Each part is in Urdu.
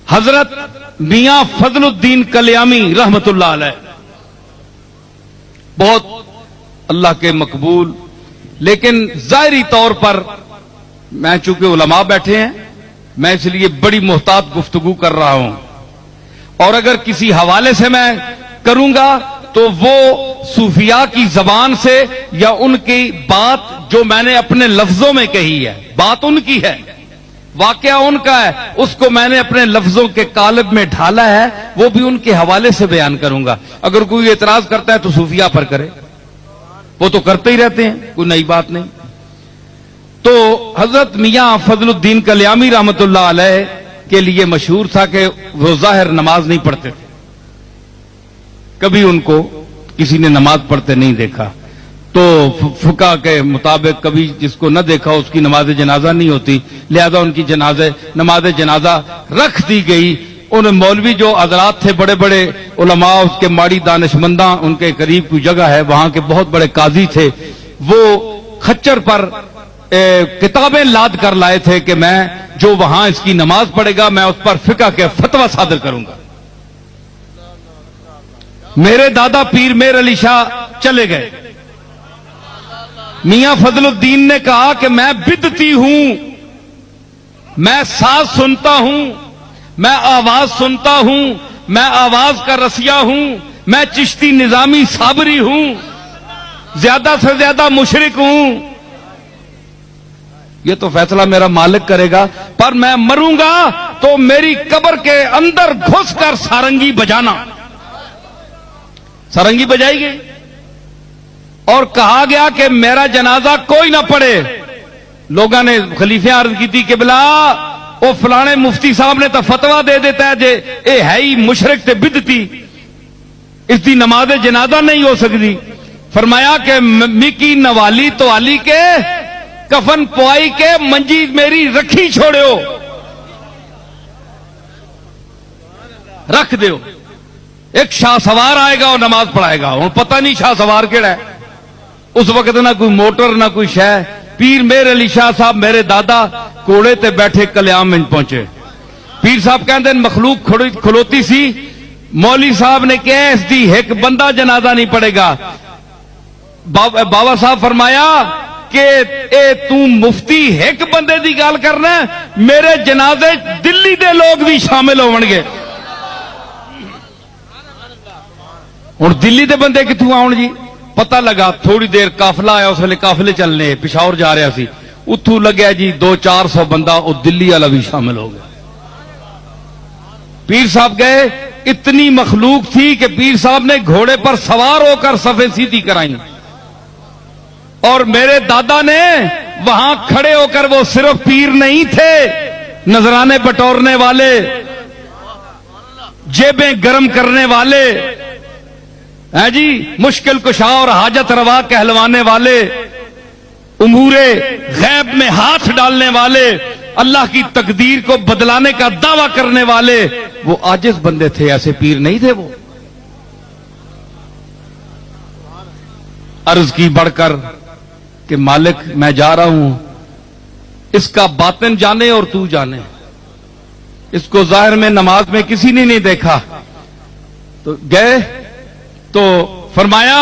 حضرت میاں فضل الدین کلیامی رحمت اللہ علیہ بہت اللہ کے مقبول، لیکن ظاہری طور پر میں چونکہ علماء بیٹھے ہیں میں اس لیے بڑی محتاط گفتگو کر رہا ہوں، اور اگر کسی حوالے سے میں کروں گا تو وہ صوفیاء کی زبان سے یا ان کی بات جو میں نے اپنے لفظوں میں کہی ہے، بات ان کی ہے، واقعہ ان کا ہے، اس کو میں نے اپنے لفظوں کے قالب میں ڈھالا ہے، وہ بھی ان کے حوالے سے بیان کروں گا۔ اگر کوئی اعتراض کرتا ہے تو صوفیاء پر کرے، وہ تو کرتے ہی رہتے ہیں، کوئی نئی بات نہیں۔ تو حضرت میاں فضل الدین کلیامی رحمت اللہ علیہ کے لیے مشہور تھا کہ وہ ظاہر نماز نہیں پڑھتے تھے، کبھی ان کو کسی نے نماز پڑھتے نہیں دیکھا، تو فقہ کے مطابق کبھی جس کو نہ دیکھا اس کی نماز جنازہ نہیں ہوتی، لہذا ان کی نماز جنازہ رکھ دی گئی۔ ان مولوی جو حضرات تھے بڑے بڑے علماء، اس کے ماڑی دانشمنداں، ان کے قریب کوئی جگہ ہے وہاں کے بہت بڑے قاضی تھے، وہ خچر پر کتابیں لاد کر لائے تھے کہ میں جو وہاں اس کی نماز پڑھے گا میں اس پر فقہ کے فتویٰ صادر کروں گا۔ میرے دادا پیر میر علی شاہ چلے گئے، میاں فضل الدین نے کہا کہ میں بدعتی ہوں، میں ساز سنتا ہوں، میں آواز سنتا ہوں، میں آواز کا رسیا ہوں، میں چشتی نظامی صابری ہوں، زیادہ سے زیادہ مشرک ہوں، یہ تو فیصلہ میرا مالک کرے گا، پر میں مروں گا تو میری قبر کے اندر گھس کر سارنگی بجانا۔ سارنگی بجائی گئی اور کہا گیا کہ میرا جنازہ کوئی نہ پڑھے۔ لوگوں نے خلیفے عرض کی تھی کہ بلا وہ فلانے مفتی صاحب نے تو فتوا دے دیتا ہے جے اے ہے ہی مشرک تے بدعتی، اس دی نماز جنازہ نہیں ہو سکتی۔ فرمایا کہ مکی نوالی تو علی کے کفن پوائی کے منجی میری رکھی چھوڑو، رکھ دیو، ایک شاہ سوار آئے گا اور نماز پڑھائے گا۔ اور پتہ نہیں شاہ سوار کیڑا ہے، اس وقت نہ کوئی موٹر نہ کوئی شے۔ پیر میر علی شاہ صاحب میرے دادا کوڑے تے بیٹھے کلیام میں پہنچے، پیر صاحب کہندے مخلوق کھلوتی سی، مولوی صاحب نے کہا اس دی ایک بندہ جنازہ نہیں پڑے گا۔ بابا صاحب فرمایا کہ اے تو مفتی ایک بندے دی گال کرنا، میرے جنازے دلی دے لوگ بھی شامل ہون گے۔ اور دلی دے بندے کتوں آؤن جی؟ پتہ لگا تھوڑی دیر قافلہ آیا، اس ویلے قافلے چلنے پشاور جا رہا سی، اتھوں لگیا جی 200-400 بندہ، اور دلی والا بھی شامل ہو گیا۔ پیر صاحب گئے، اتنی مخلوق تھی کہ پیر صاحب نے گھوڑے پر سوار ہو کر صفیں سیدھی کرائیں، اور میرے دادا نے وہاں کھڑے ہو کر، وہ صرف پیر نہیں تھے، نذرانے بٹورنے والے، جیبیں گرم کرنے والے، جی مشکل کشا اور حاجت روا کہلوانے والے، امور غیب میں ہاتھ ڈالنے والے، اللہ کی تقدیر کو بدلانے کا دعویٰ کرنے والے، وہ عاجز بندے تھے، ایسے پیر نہیں تھے۔ وہ عرض کی بڑھ کر کہ مالک میں جا رہا ہوں، اس کا باطن جانے اور تو جانے، اس کو ظاہر میں نماز میں کسی نے نہیں دیکھا۔ تو گئے تو فرمایا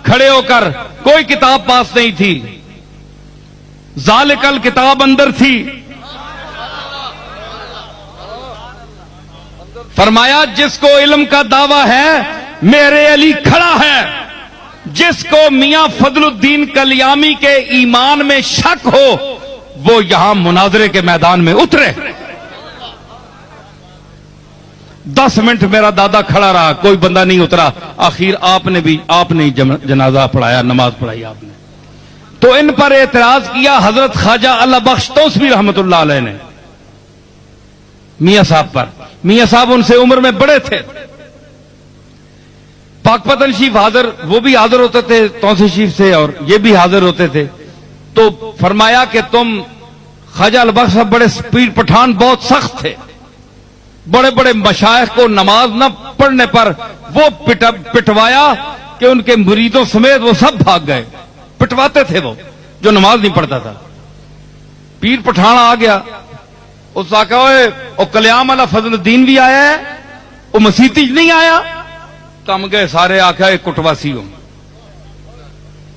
کھڑے ہو کر، کوئی کتاب پاس نہیں تھی، ذالکل کتاب اندر تھی، فرمایا جس کو علم کا دعویٰ ہے میرے علی کھڑا ہے، جس کو میاں فضل الدین کلیامی کے ایمان میں شک ہو وہ یہاں مناظرے کے میدان میں اترے۔ 10 منٹ میرا دادا کھڑا رہا، کوئی بندہ نہیں اترا، آخر آپ نے جنازہ پڑھایا، نماز پڑھائی آپ نے۔ تو ان پر اعتراض کیا حضرت خواجہ اللہ بخش توسوی رحمت اللہ علیہ نے میاں صاحب پر۔ میاں صاحب ان سے عمر میں بڑے تھے، پاک پتن شریف حاضر، وہ بھی حاضر ہوتے تھے توسیع شریف سے، اور یہ بھی حاضر ہوتے تھے۔ تو فرمایا کہ تم خواجہ اللہ بخش صاحب بڑے پیر پٹھان بہت سخت تھے، بڑے بڑے مشائخ کو نماز نہ پڑھنے پر وہ پٹوایا کہ ان کے مریدوں سمیت وہ سب بھاگ گئے، پٹواتے تھے وہ جو نماز نہیں پڑھتا تھا۔ پیر پٹھان آ گیا، اس آخیا وہ کلیام والا فضل الدین بھی آیا ہے وہ مسیتی نہیں آیا کم گئے سارے آخیا یہ کٹواسی ہو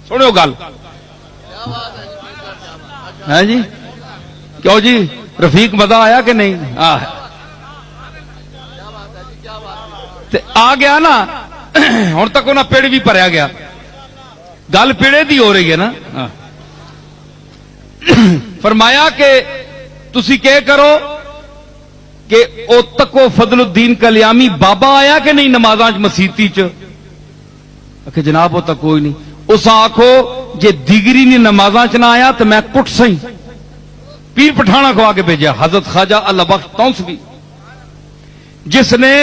سنو گل ہے جی کیوں جی رفیق مزہ آیا کہ نہیں آ گیا نا ہوں تک انہیں پیڑ بھی بھریا گیا گل پیڑے دی ہو رہی ہے نا فرمایا کہ تسی کہہ کرو کہ او تکو فضل الدین کلیامی بابا آیا کہ نہیں نمازاں مسیتی کہ جناب وہ تک کوئی نہیں اس آخو جے دیگری نے نمازاں چ نہ آیا تو میں کٹ سہی پیر پٹھانا کھوا کے بھیجا حضرت خواجہ اللہ بخش تونسوی جس نے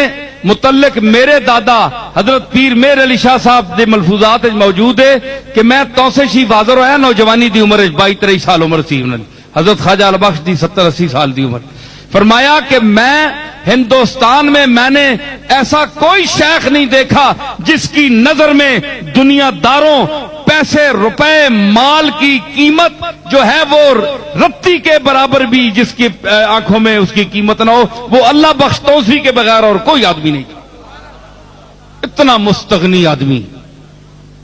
متعلق میرے دادا حضرت پیر میر علی شاہ صاحب دے ملفوظات موجود ہے کہ میں تونسے شی حاضر ہویا نوجوانی دی عمر 22-23 سال عمر سی حضرت خواجہ اللہ بخش دی 70-80 سال دی عمر فرمایا کہ میں ہندوستان میں نے ایسا کوئی شیخ نہیں دیکھا جس کی نظر میں دنیا داروں پیسے روپے مال کی قیمت جو ہے وہ رتی کے برابر بھی جس کی آنکھوں میں اس کی قیمت نہ ہو وہ اللہ بخش توسیع کے بغیر اور کوئی آدمی نہیں اتنا مستغنی آدمی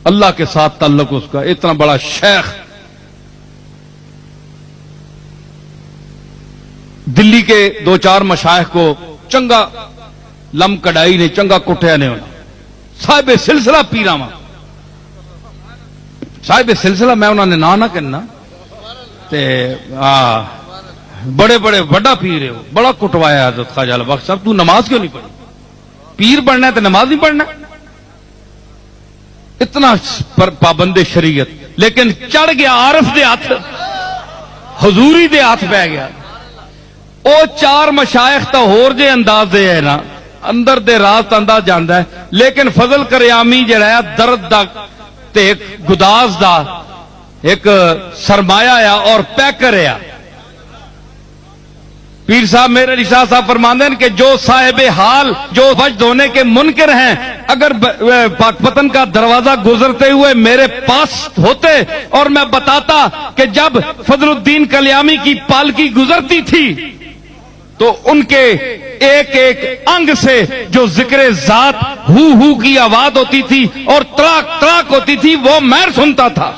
اللہ کے ساتھ تعلق اس کا اتنا بڑا شیخ دلی کے 2-4 مشائخ کو چنگا لم کڑائی نے چنگا کٹیا نے ہونا صاحب سلسلہ پیراواں صاحب سلسلہ میں انہوں نے نہ کرنا تے بڑے بڑے بڑا پیر ہے بڑا کٹوایا حضرت خواجہ اللہ بخش صاحب تو نماز کیوں نہیں پڑھی پیر بننا ہے تو نماز نہیں پڑھنا اتنا پابند شریعت لیکن چڑھ گیا عارف دے ہاتھ حضوری دے ہاتھ پہ گیا او 4 مشائخ تو ہور جے انداز دے ہے نا اندر دے راز انداز جاندا ہے لیکن فضل کریامی جڑا ہے درد دا تے ایک گداز دا ایک سرمایہ ہے اور پیکر ہے پیر صاحب میرے علی شاہ صاحب فرماندے ہیں کہ جو صاحب حال جو وجد ہونے کے منکر ہیں اگر پاک پتن کا دروازہ گزرتے ہوئے میرے پاس ہوتے اور میں بتاتا کہ جب فضل الدین کلیامی کی پالکی گزرتی تھی تو ان کے ایک ایک انگ سے جو ذکر ذات ہو کی آواز ہوتی تھی اور تراک تراک ہوتی تھی وہ میں سنتا تھا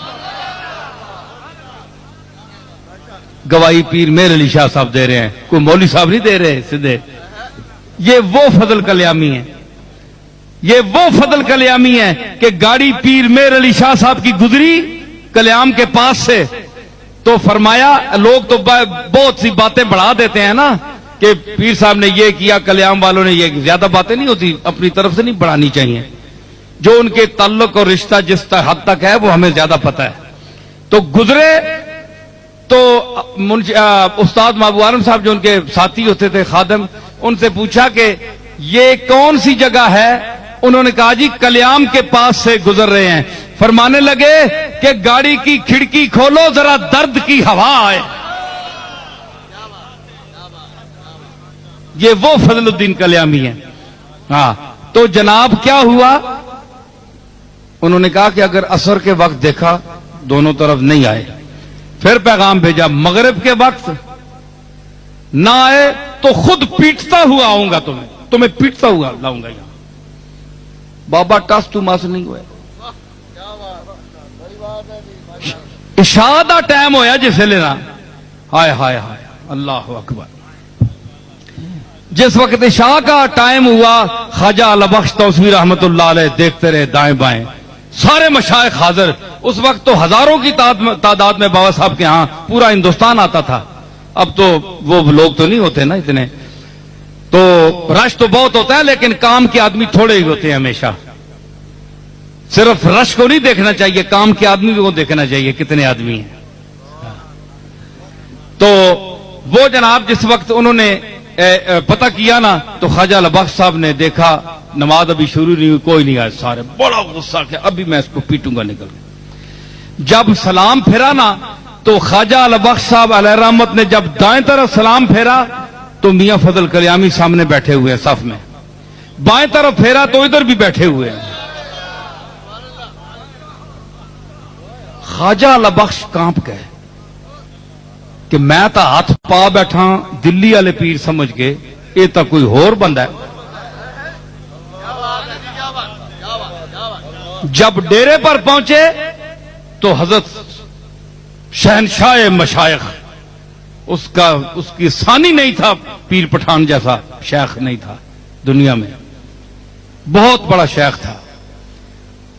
گواہی پیر میر علی شاہ صاحب دے رہے ہیں کوئی مولوی صاحب نہیں دے رہے سیدھے یہ وہ فضل کلیامی ہے یہ وہ فضل کلیامی ہے کہ گاڑی پیر میر علی شاہ صاحب کی گزری کلیام کے پاس سے تو فرمایا لوگ تو بہت سی باتیں بڑھا دیتے ہیں نا کہ پیر صاحب نے یہ کیا کلیام والوں نے یہ زیادہ باتیں نہیں ہوتی اپنی طرف سے نہیں بڑھانی چاہیے جو ان کے تعلق اور رشتہ جس حد تک ہے وہ ہمیں زیادہ پتہ ہے تو گزرے تو استاد محبوب عالم صاحب جو ان کے ساتھی ہوتے تھے خادم ان سے پوچھا کہ یہ کون سی جگہ ہے انہوں نے کہا جی کلیام کے پاس سے گزر رہے ہیں فرمانے لگے کہ گاڑی کی کھڑکی کھولو ذرا درد کی ہوا آئے یہ وہ فضل الدین کلیامی ہے ہاں تو جناب کیا ہوا انہوں نے کہا کہ اگر عصر کے وقت دیکھا دونوں طرف نہیں آئے پھر پیغام بھیجا مغرب کے وقت نہ آئے تو خود پیٹتا ہوا آؤں گا تمہیں پیٹتا ہوا لاؤں گا یہاں بابا ٹس تو مس نہیں ہوئے عشاء دا ٹائم ہویا جس لینا ہائے ہائے ہائے اللہ اکبر جس وقت عشاء کا ٹائم ہوا خواجہ اللہ بخش توسوی رحمت اللہ علیہ دیکھتے رہے دائیں بائیں سارے مشائخ حاضر اس وقت تو ہزاروں کی تعداد میں بابا صاحب کے ہاں پورا ہندوستان آتا تھا اب تو وہ لوگ تو نہیں ہوتے نا اتنے تو رش تو بہت ہوتا ہے لیکن کام کے آدمی تھوڑے ہی ہوتے ہیں ہمیشہ صرف رش کو نہیں دیکھنا چاہیے کام کے آدمی کو دیکھنا چاہیے کتنے آدمی ہیں تو وہ جناب جس وقت انہوں نے پتہ کیا نا تو خواجہ البخش صاحب نے دیکھا نماز ابھی شروع نہیں ہوئی کوئی نہیں آیا سارے بڑا غصہ کیا ابھی میں اس کو پیٹوں گا نکل کے جب سلام پھیرا نا تو خواجہ البخش صاحب علیہ رحمت نے جب دائیں طرف سلام پھیرا تو میاں فضل کلیامی سامنے بیٹھے ہوئے ہیں صف میں بائیں طرف پھیرا تو ادھر بھی بیٹھے ہوئے ہیں خواجہ البخش کانپ گئے کہ میں تو ہاتھ پا بیٹھا دلی والے پیر سمجھ کے، یہ تو کوئی ہور بندہ ہے۔ جب ڈیرے پر پہنچے تو حضرت شہنشاہ مشائخ، اس کی ثانی نہیں تھا، پیر پٹھان جیسا شیخ نہیں تھا دنیا میں، بہت بڑا شیخ تھا۔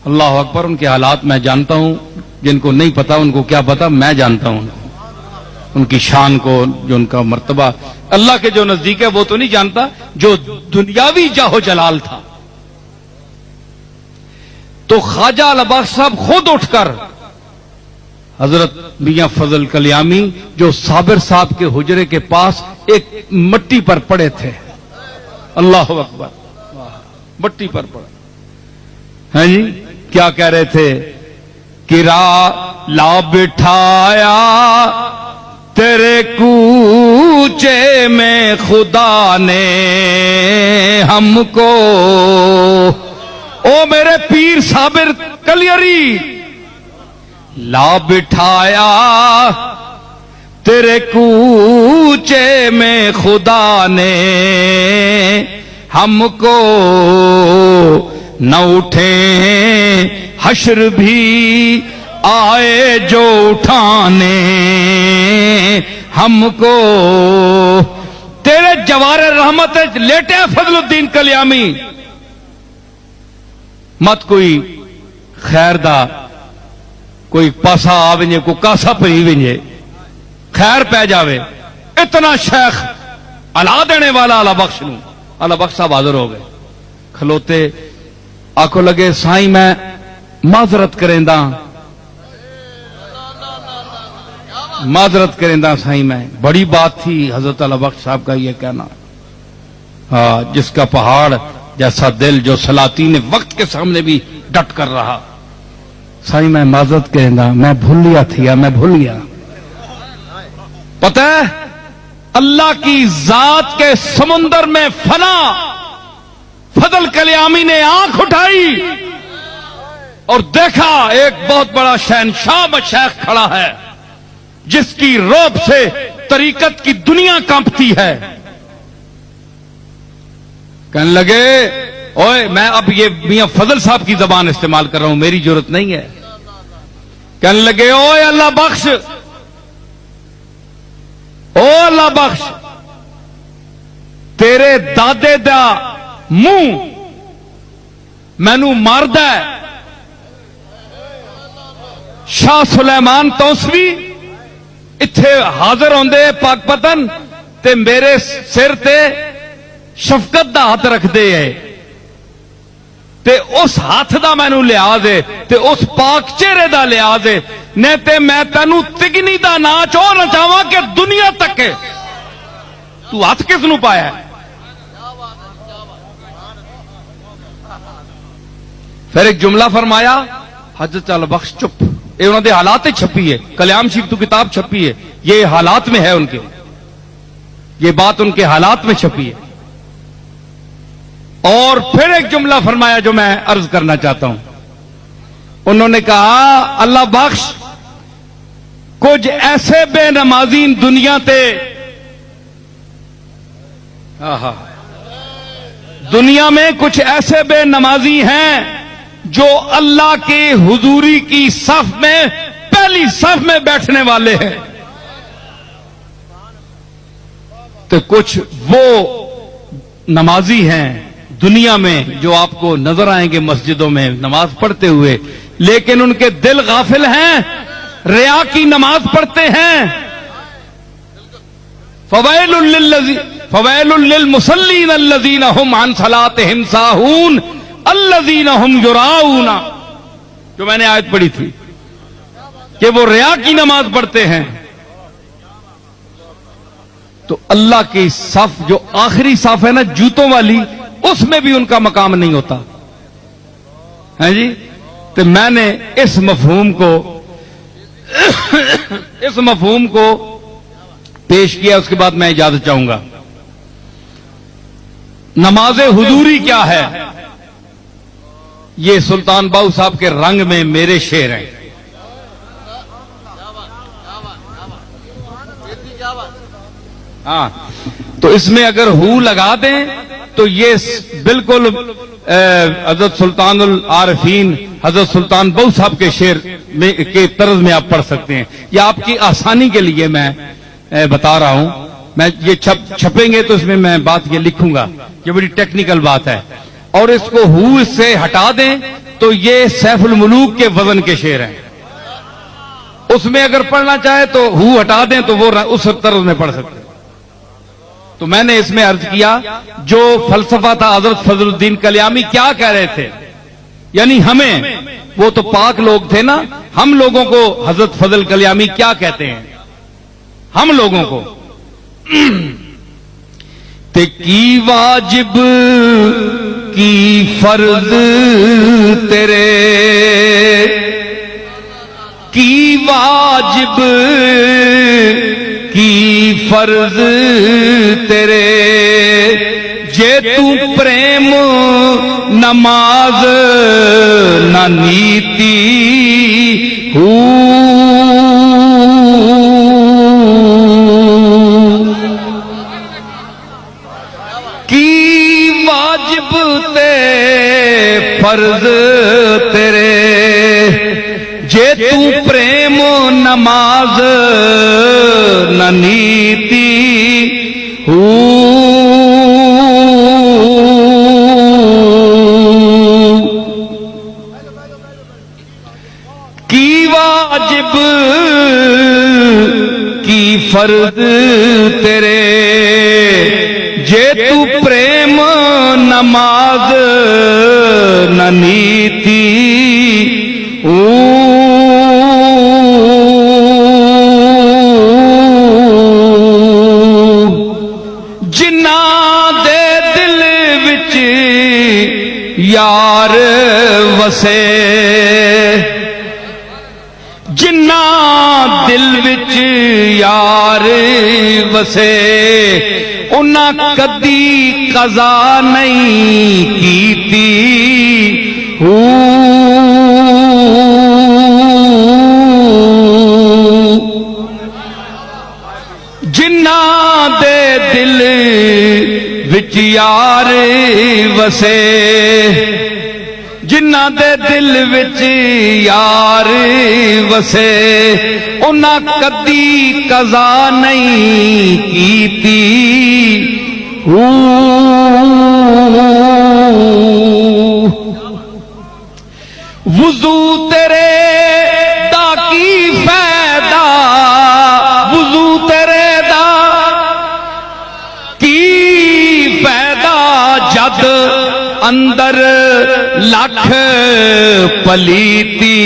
اللہ اکبر، ان کے حالات میں جانتا ہوں، جن کو نہیں پتا ان کو کیا پتا، میں جانتا ہوں ان کی شان کو، جو ان کا مرتبہ اللہ کے جو نزدیک ہے وہ تو نہیں جانتا، جو دنیاوی جاہو جلال تھا۔ تو خواجہ البخش صاحب خود اٹھ کر حضرت میاں فضل کلیامی جو صابر صاحب کے حجرے کے پاس ایک مٹی پر پڑے تھے، اللہ اکبر، مٹی پر پڑے، ہاں جی، کیا کہہ رہے تھے؟ کرا لا بٹھایا تیرے کوچے میں خدا نے ہم کو، او میرے پیر صابر کلیری، لا بٹھایا تیرے کوچے میں خدا نے ہم کو، نہ اٹھیں حشر بھی آئے جو اٹھانے ہم کو، تیرے جوار رحمت لیٹے فضل الدین کلیامی، مت کوئی خیر دا کوئی پاسا آ ونجے، کوئی کاسا پی ونجے، خیر پہ جاوے، اتنا شیخ علا دینے والا علا بخش نو۔ علا بخش صاحب حاضر ہو گئے، کھلوتے، آنکھوں لگے سائیں میں معذرت کریں دا، معذرت کریں دا سائیں، میں بڑی بات تھی حضرت علا بخش صاحب کا یہ کہنا، جس کا پہاڑ جیسا دل، جو سلاطین وقت کے سامنے بھی ڈٹ کر رہا، سائیں میں معذرت کریں دا، میں بھول گیا تھیا، میں بھول گیا۔ پتہ ہے اللہ کی ذات کے سمندر میں فنا فضل کلیامی نے آنکھ اٹھائی اور دیکھا ایک بہت بڑا شہنشاہ مشائخ کھڑا ہے، جس کی روب سے طریقت کی دنیا کانپتی ہے۔ کہنے لگے، اوئے میں اب یہ میاں فضل صاحب کی زبان استعمال کر رہا ہوں، میری ضرورت نہیں ہے۔ کہنے لگے، اوئے اللہ بخش، او اللہ بخش، تیرے دادے دا منہ مینو مارد ہے۔ شاہ سلیمان توسوی اتھے حاضر ہوندے پاک پتن تے میرے سر تے شفقت دا ہاتھ رکھ دے ہے، تے اس ہاتھ دا مینو لحاظ ہے، تے اس پاک چہرے دا لحاظ ہے، نے تے میں تینو تگنی دا ناچ اور نچاواں کہ دنیا تک ہے۔ تو ہاتھ کس نو پایا ہے؟ پھر ایک جملہ فرمایا، حضرت البخش چپ، یہ انہوں نے حالات چھپی ہے، کلیام شریف تو کتاب چھپی ہے، یہ حالات میں ہے ان کے، یہ بات ان کے حالات میں چھپی ہے۔ اور پھر ایک جملہ فرمایا جو میں عرض کرنا چاہتا ہوں، انہوں نے کہا، اللہ بخش، کچھ ایسے بے نمازین دنیا تے، دنیا میں کچھ ایسے بے نمازی ہیں جو اللہ کے حضوری کی صف میں پہلی صف میں بیٹھنے والے ہیں، تو کچھ وہ نمازی ہیں دنیا میں جو آپ کو نظر آئیں گے مسجدوں میں نماز پڑھتے ہوئے، لیکن ان کے دل غافل ہیں، ریا کی نماز پڑھتے ہیں۔ فویل للمصلین الذین هم عن صلاتهم ساہون الذین هم یراؤون، جو میں نے آیت پڑھی تھی کہ وہ ریا کی نماز پڑھتے ہیں۔ تو اللہ کی صف جو آخری صف ہے نا جوتوں والی، اس میں بھی ان کا مقام نہیں ہوتا ہے جی۔ تو میں نے اس مفہوم کو پیش کیا، اس کے بعد میں اجازت چاہوں گا۔ نماز حضوری کیا ہے؟ یہ سلطان باؤ صاحب کے رنگ میں میرے شعر ہیں۔ ہاں تو اس میں اگر ہو لگا دیں تو یہ بالکل حضرت سلطان العارفین حضرت سلطان بہو صاحب کے شعر کے طرز میں آپ پڑھ سکتے ہیں. یہ آپ کی آسانی کے لیے میں بتا رہا ہوں. میں یہ چھپیں گے تو اس میں میں بات یہ لکھوں گا. یہ بڑی ٹیکنیکل بات ہے. اور اس کو ہو اس سے ہٹا دیں تو یہ سیف الملوک کے وزن کے شعر ہیں. اس میں اگر پڑھنا چاہے تو ہو ہٹا دیں تو وہ اس طرز میں پڑھ سکتے ہیں. تو میں نے اس میں عرض کیا جو فلسفہ تھا حضرت فضل الدین کلیامی کیا کہہ رہے تھے, یعنی ہمیں, وہ تو پاک لوگ تھے نا, ہم لوگوں کو حضرت فضل کلیامی کیا کہتے ہیں ہم لوگوں کو. تے کی واجب کی فرض تیرے, کی واجب کی فرض تیرے, جے تو پریم نماز نہ نیتی کی واجب تے فرض تیرے, جے تو پریم نماز نہ نیتی کی واجب کی فرض تیرے, جے تو پریم نماز نہ نیتی جنہ دے دل وچ یار وسے, جنہ دل وچ یار وسے, انہاں کدی قضا نہیں کیتی جنہ دے دل وچ یار وسے, جنہ دے دل وچ یار وسے, انہاں کدی قضا نہیں کیتی وضو تیرے دا کی فائدہ, وضو تیرے دا کی فائدہ, جد اندر لکھ پلیتی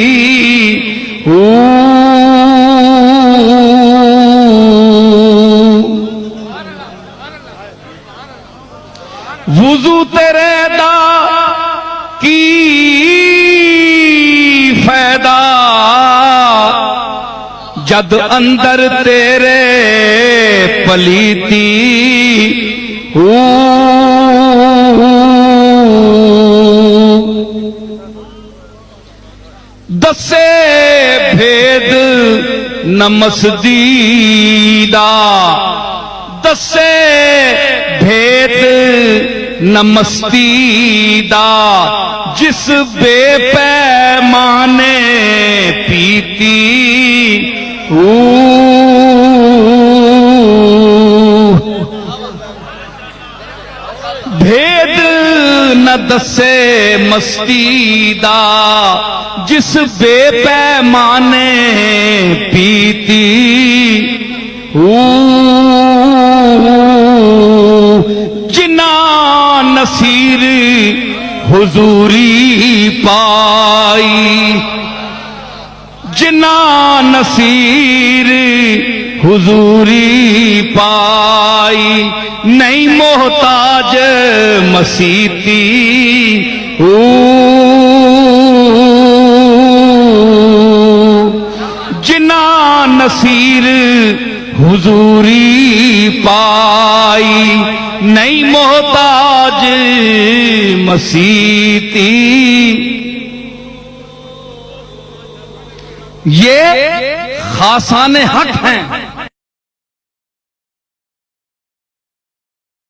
وضو تیرے دا کی فائدہ, جد اندر تیرے پلیتی دسے بھید نمسدی دا, دسے بھید نمستی دا, جس بے پیمانے پیتی بھید نہ دسے مستی دا, جس بے پیمانے پیتی جنہ نصیر حضوری پائی, جنہ نصیر حضوری پائی, نہیں محتاج مسیتی جنہ نصیر حضوری پائی, نہیں محتاج مسیتی. یہ خاصان حق ہیں